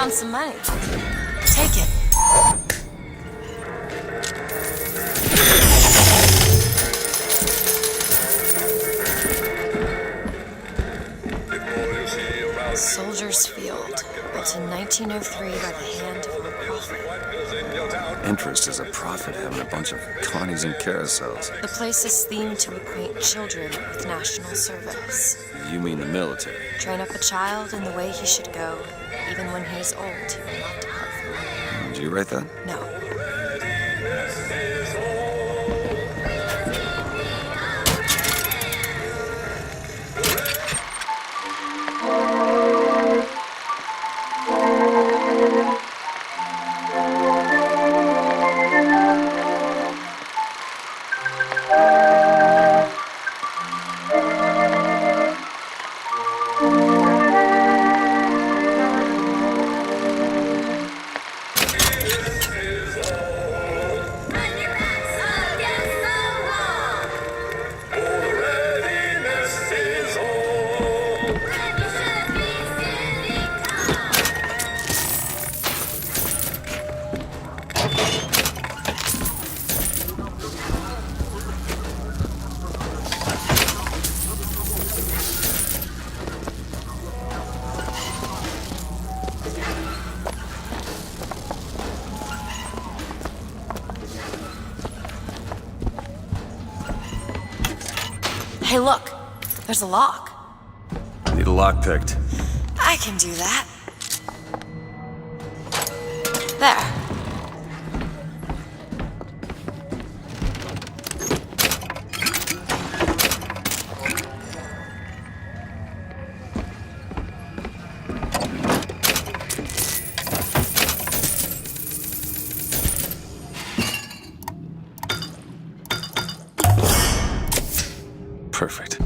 found some money. Take it. Soldier's Field, built in 1903 by the hand of a prophet. Interest is a prophet having a bunch of connies and carousels. The place is themed to acquaint children with national service. You mean the military? Train up a child in the way he should go, even when he is old, he will not depart from it. Did you write that? No. Hey, look. There's a lock. Need a lock picked. I can do that. There. Perfect.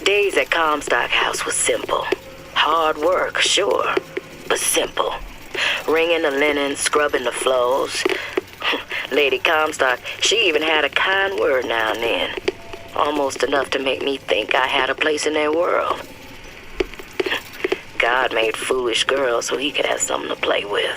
Days at Comstock House was simple. Hard work, sure, but simple. Wringing the linen, scrubbing the floors. Lady Comstock, she even had a kind word now and then. Almost enough to make me think I had a place in their world. God made foolish girls so he could have something to play with.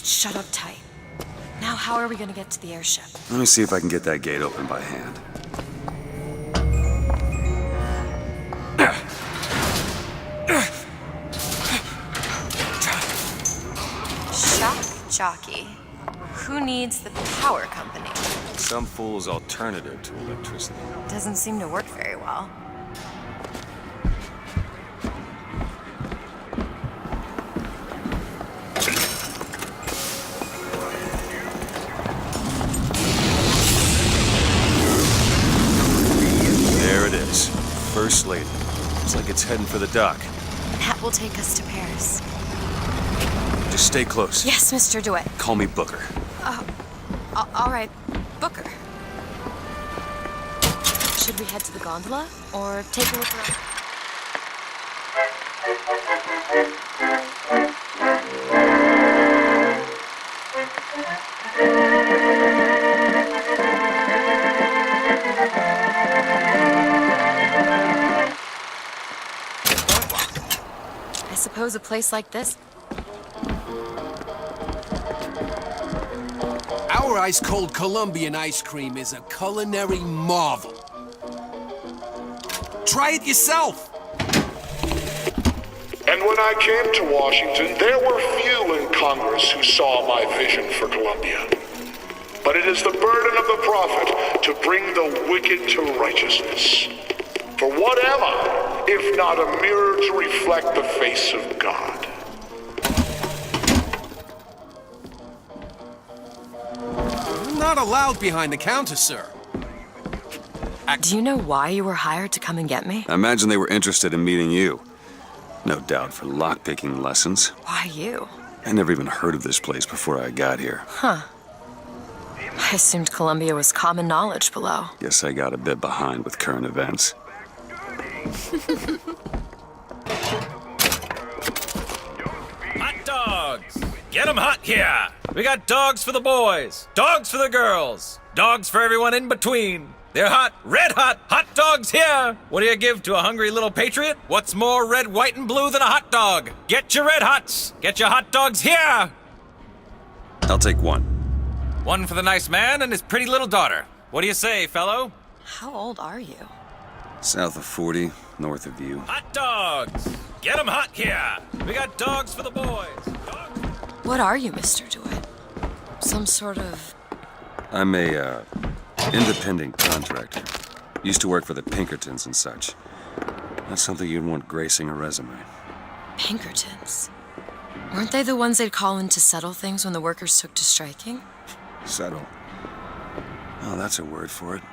Shut up tight. Now how are we gonna get to the airship? Let me see if I can get that gate open by hand. Shock jockey. Who needs the power company? Some fool's alternative to electricity. Doesn't seem to work very well. First lady. Looks like it's heading for the dock. That will take us to Paris. Just stay close. Yes, Mr. DeWitt. Call me Booker. All right, Booker. Should we head to the gondola or take a look around? I suppose a place like this. Our Our ice-cold Colombian ice cream is a culinary marvel. Try it yourself! And when I came to Washington, there were few in Congress who saw my vision for Colombia. But it is the burden of the prophet to bring the wicked to righteousness. For what am I, if not a mirror to reflect the face of God? I'm not allowed behind the counter, sir. Do you know why you were hired to come and get me? I imagine they were interested in meeting you. No doubt for lockpicking lessons. Why you? I never even heard of this place before I got here. Huh. I assumed Columbia was common knowledge below. Guess I got a bit behind with current events. Hot dogs! Get 'em hot here! We got dogs for the boys, dogs for the girls, dogs for everyone in between. They're hot, red hot, hot dogs here! What do you give to a hungry little patriot? What's more red, white, and blue than a hot dog? Get your red hots! Get your hot dogs here! I'll take one. One for the nice man and his pretty little daughter. What do you say, fellow? How old are you? South of 40, north of you. Hot dogs! Get 'em hot here! We got dogs for the boys. Dogs... What are you, Mr. DeWitt? Some sort of... I'm a, independent contractor. Used to work for the Pinkertons and such. That's something you'd want gracing a resume. Pinkertons? Weren't they the ones they'd call in to settle things when the workers took to striking? Settle. Oh, that's a word for it.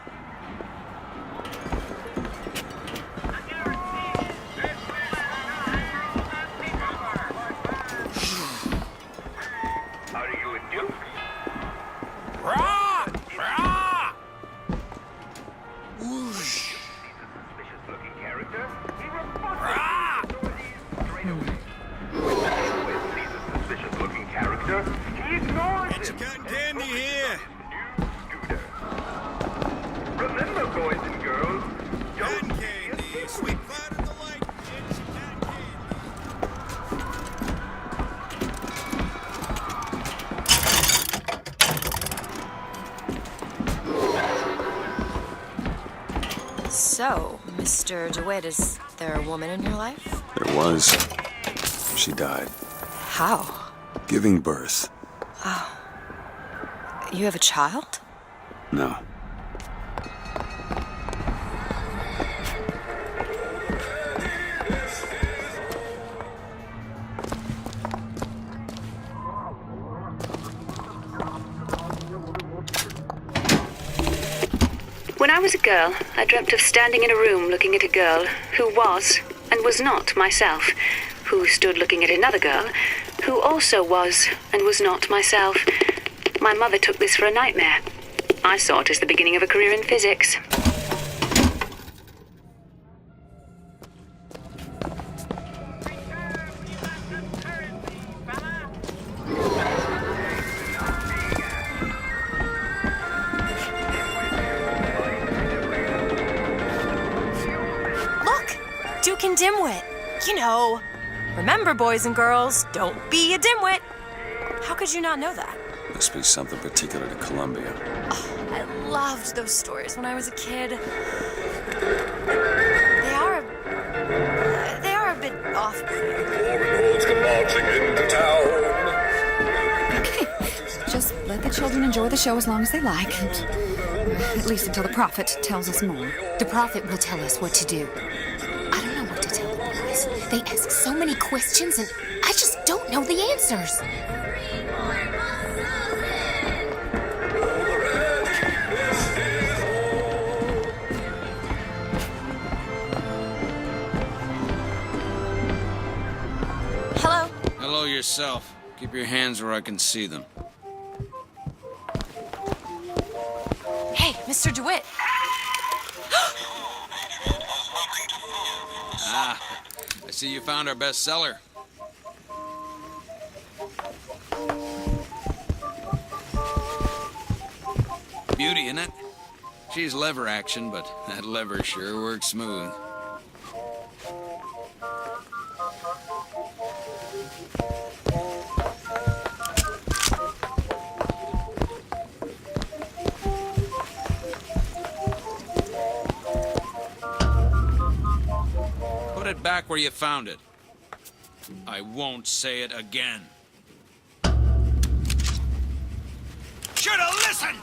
So, Mr. DeWitt, is there a woman in your life? There was. She died. How? Giving birth. Oh. You have a child? No. When I was a girl, I dreamt of standing in a room looking at a girl who was and was not myself, who stood looking at another girl who also was and was not myself. My mother took this for a nightmare. I saw it as the beginning of a career in physics. Duke and Dimwit. You know. Remember, boys and girls, don't be a dimwit. How could you not know that? Must be something particular to Columbia. Oh, I loved those stories when I was a kid. They are a bit off-putting. Okay, just let the children enjoy the show as long as they like, and at least until the prophet tells us more. The prophet will tell us what to do. I don't know what to tell the boys. They ask so many questions, and I just don't know the answers. Hello? Hello yourself. Keep your hands where I can see them. Hey, Mr. DeWitt. Ah, I see you found our bestseller. Beauty, isn't it? She's lever action, but that lever sure works smooth. back where you found it. I won't say it again. Should've listened!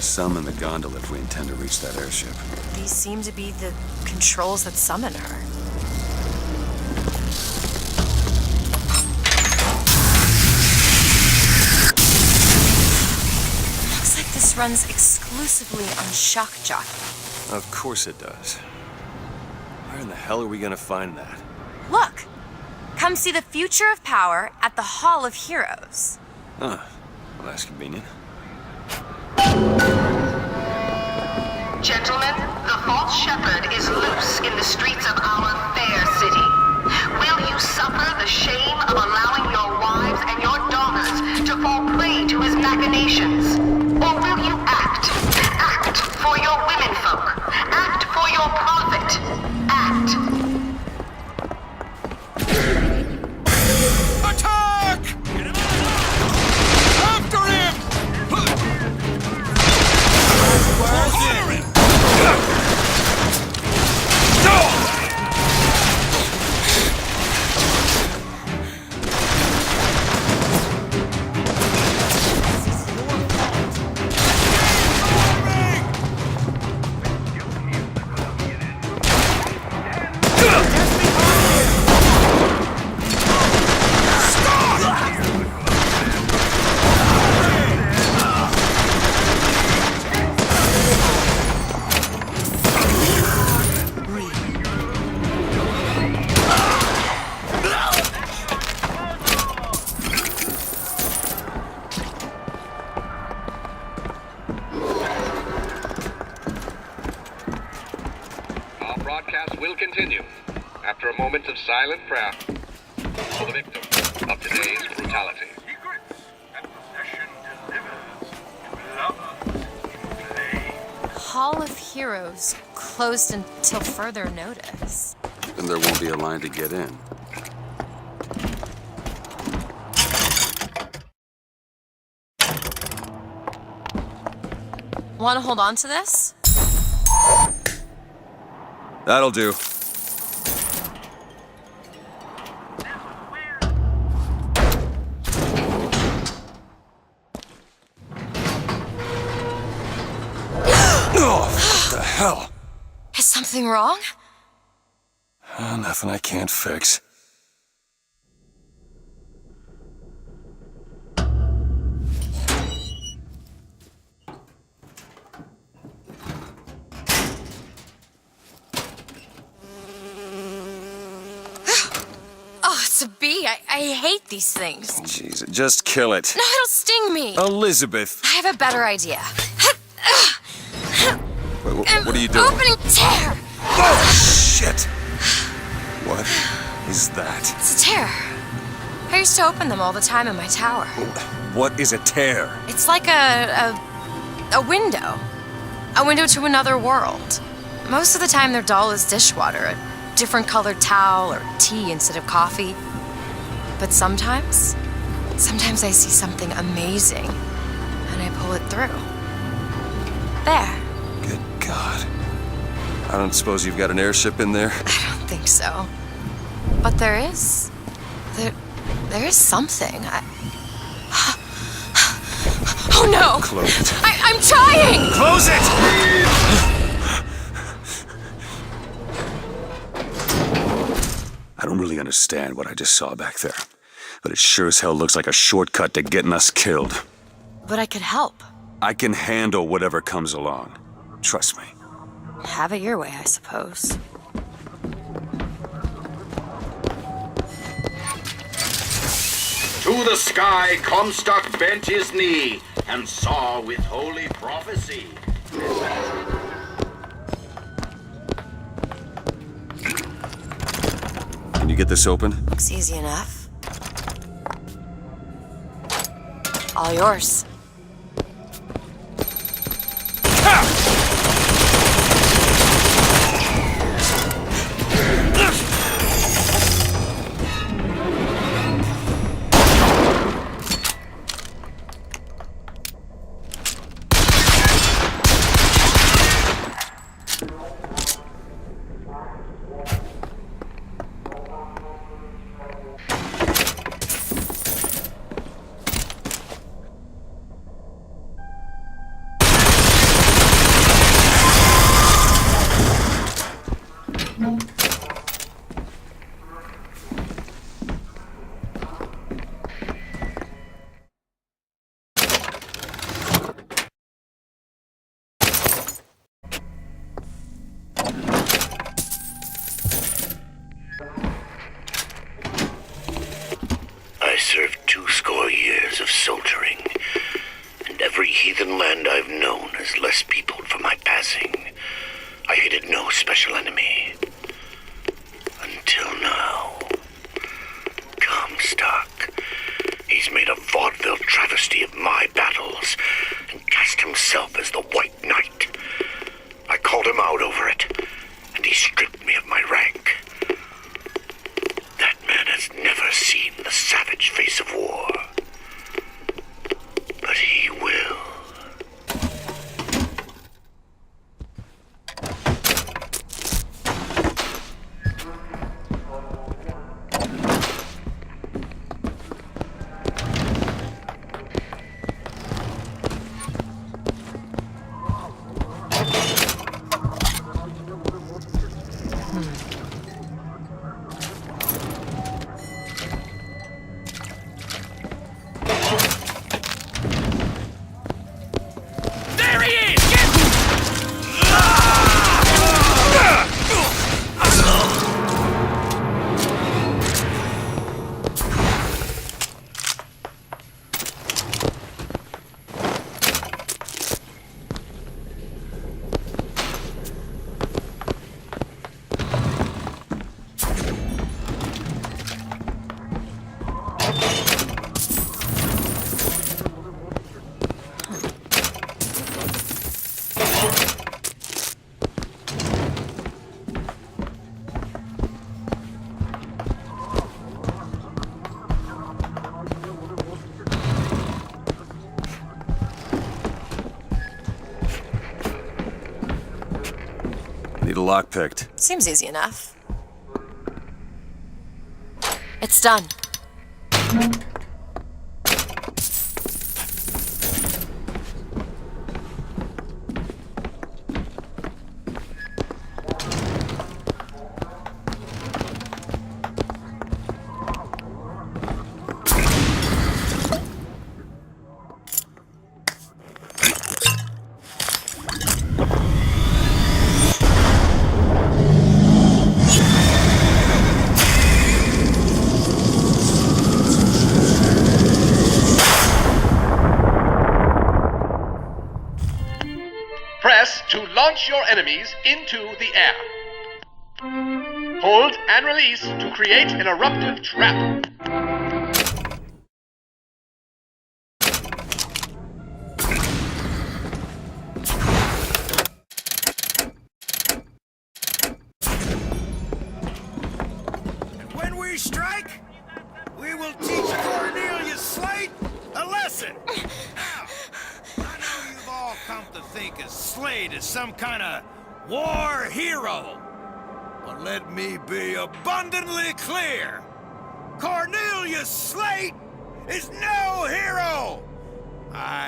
Summon the gondola if we intend to reach that airship. These seem to be the controls that summon her. Looks like this runs exclusively on shock jockey. Of course it does. Where in the hell are we gonna find that? Look! Come see the future of power at the Hall of Heroes. Huh. Well, that's convenient. Gentlemen, the false shepherd is loose in the streets of our fair city. Will you suffer the shame of allowing your wives and your daughters to fall prey to his machinations? Or will you act? Act for your womenfolk. Act for your profit. Act. Attack! After him! Will continue after a moment of silent prayer for the victim of today's brutality. Hall of Heroes closed until further notice. Then there won't be a line to get in. Want to hold on to this? That'll do. Oh, what the hell? Is something wrong? Nothing I can't fix. A bee. I hate these things. Jeez, just kill it. No, it'll sting me. Elizabeth. I have a better idea. Wait, what are you doing? Opening tear. Oh, shit. What is that? It's a tear. I used to open them all the time in my tower. What is a tear? It's like a window. A window to another world. Most of the time they're dull as dishwater, a different colored towel or tea instead of coffee. But sometimes I see something amazing, and I pull it through. There. Good God. I don't suppose you've got an airship in there? I don't think so. But there is. There is something. no! Close it. I'm trying! Close it! I don't really understand what I just saw back there, but it sure as hell looks like a shortcut to getting us killed. But I could help. I can handle whatever comes along. Trust me. Have it your way, I suppose. To the sky Comstock bent his knee and saw with holy prophecy. Can you get this open? Looks easy enough. All yours. I served 20 years of soldiering, and every heathen land I've known is less peopled for my passing. I hated no special enemy. Until now. Comstock. He's made a vaudeville travesty of my battles, and cast himself as the White Knight. I called him out over it, and he stripped me of my rank. That man has never seen the savage face of war. But he will. Need a lock picked. Seems easy enough. It's done. Press to launch your enemies into the air. Hold and release to create an eruptive trap. When we strike, we will teach Cornelius Slate a lesson. Now, I know you've all come to think of Slate as some kind of war hero. But let me be abundantly clear. Cornelius Slate is no hero.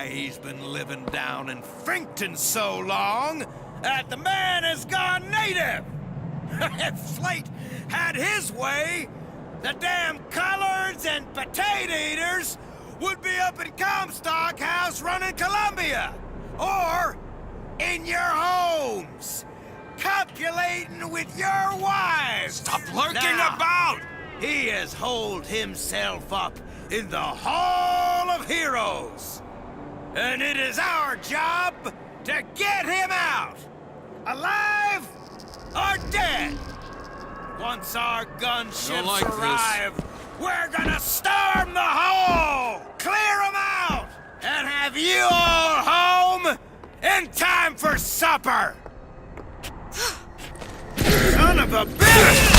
He's been living down in Frankton so long that the man has gone native. If Slate had his way, the damn coloreds and potato eaters would be up in Comstock House running Columbia. Or in your homes, copulating with your wives. Stop lurking Now, about! He has holed himself up in the Hall of Heroes. And it is our job to get him out, alive or dead. Once our gunships like arrive, we're gonna storm the hole, clear them out, and have you all home in time for supper. Son of a bitch!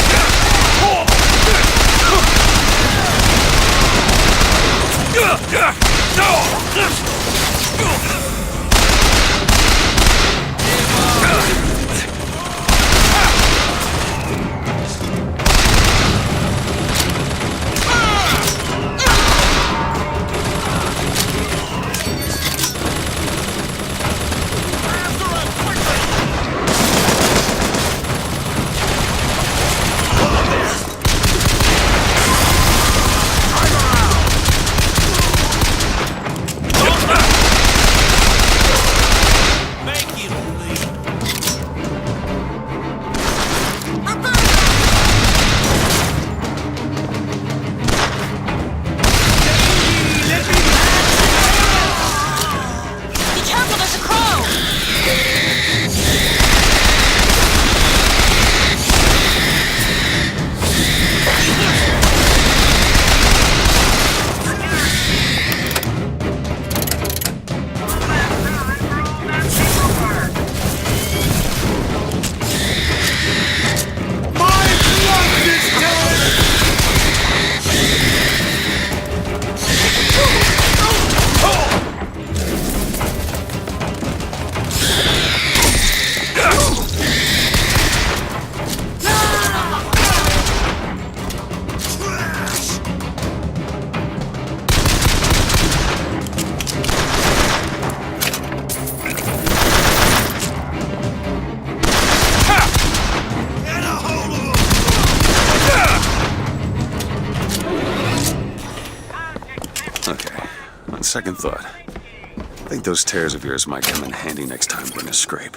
Second thought, I think those tears of yours might come in handy next time we're in a scrape.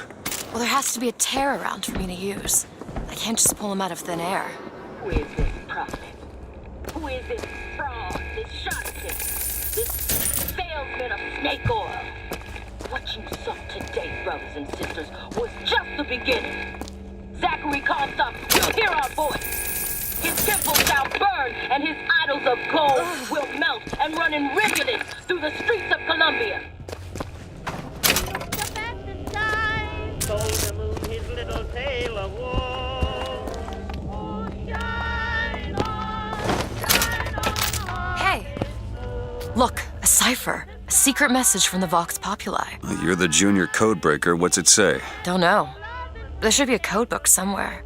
Well, there has to be a tear around for me to use. I can't just pull them out of thin air. Who is this prophet? Who is this fraud, this charlatan, this salesman of snake oil? What you saw today, brothers and sisters, was just the beginning. Zachary Comstock will hear our voice. His temple shall burn, and his idols of gold will melt and run in rivulets through the streets of Columbia. Told the moon his little tale of woe. Hey! Look, a cipher. A secret message from the Vox Populi. You're the junior codebreaker. What's it say? Don't know. There should be a code book somewhere.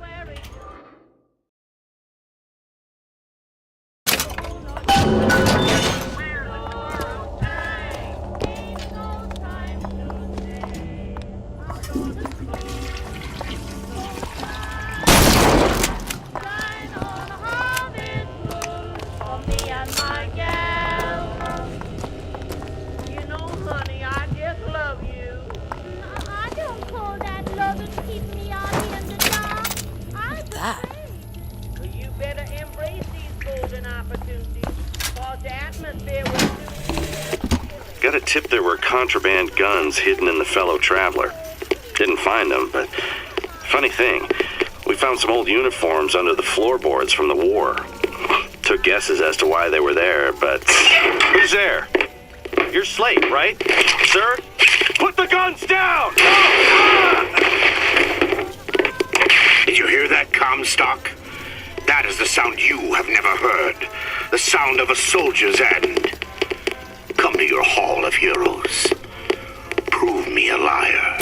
Got a tip there were contraband guns hidden in the fellow traveler. Didn't find them, but funny thing, we found some old uniforms under the floorboards from the war. Took guesses as to why they were there, but... Who's there? You're Slate, right? Sir? Put the guns down! Did you hear that, Comstock? That is the sound you have never heard. The sound of a soldier's end. Come to your Hall of Heroes. Prove me a liar.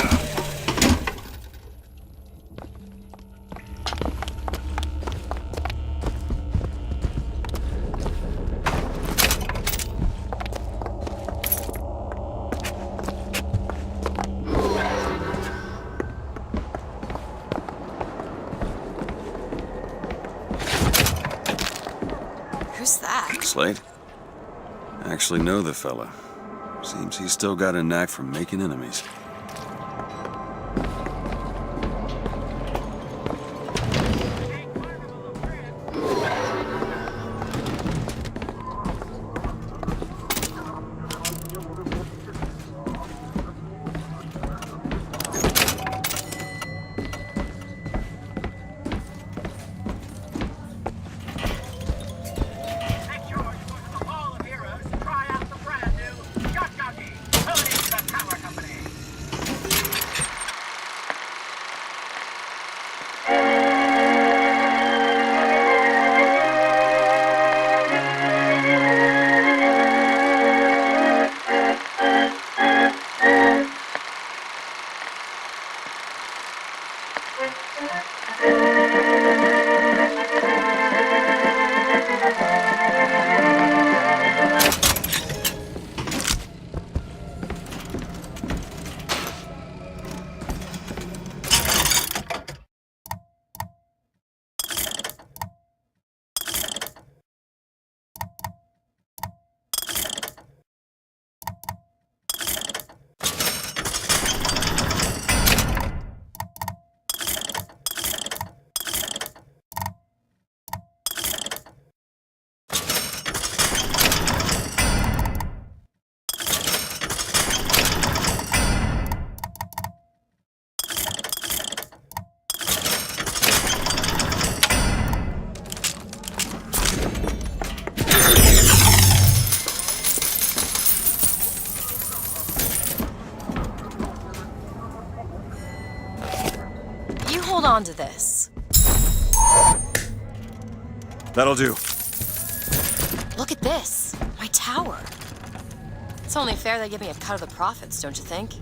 Slate? I actually know the fella. Seems he's still got a knack for making enemies. Hold on to this. That'll do. Look at this. My tower. It's only fair they give me a cut of the profits, don't you think?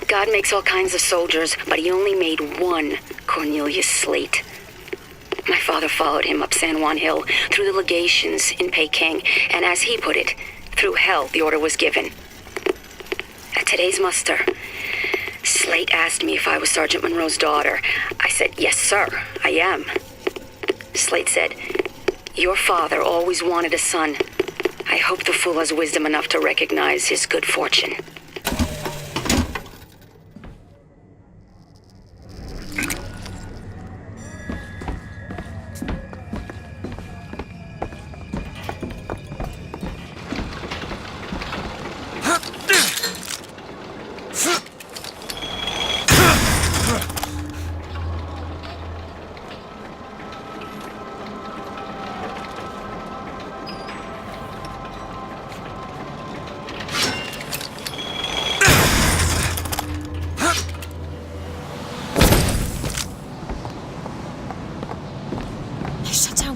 God makes all kinds of soldiers, but he only made one Cornelius Slate. My father followed him up San Juan Hill, through the legations in Peking, and as he put it, through hell the order was given. At today's muster, Slate asked me if I was Sergeant Monroe's daughter. I said, yes, sir, I am. Slate said, your father always wanted a son. I hope the fool has wisdom enough to recognize his good fortune.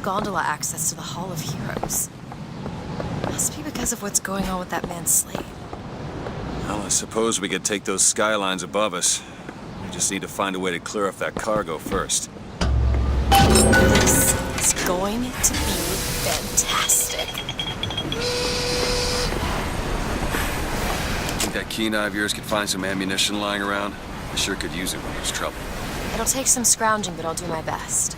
Gondola access to the Hall of Heroes. Must be because of what's going on with that man Slate. Well, I suppose we could take those skylines above us. We just need to find a way to clear off that cargo first. This is going to be fantastic. Think that keen eye of yours could find some ammunition lying around? I sure could use it when there's trouble. It'll take some scrounging, but I'll do my best.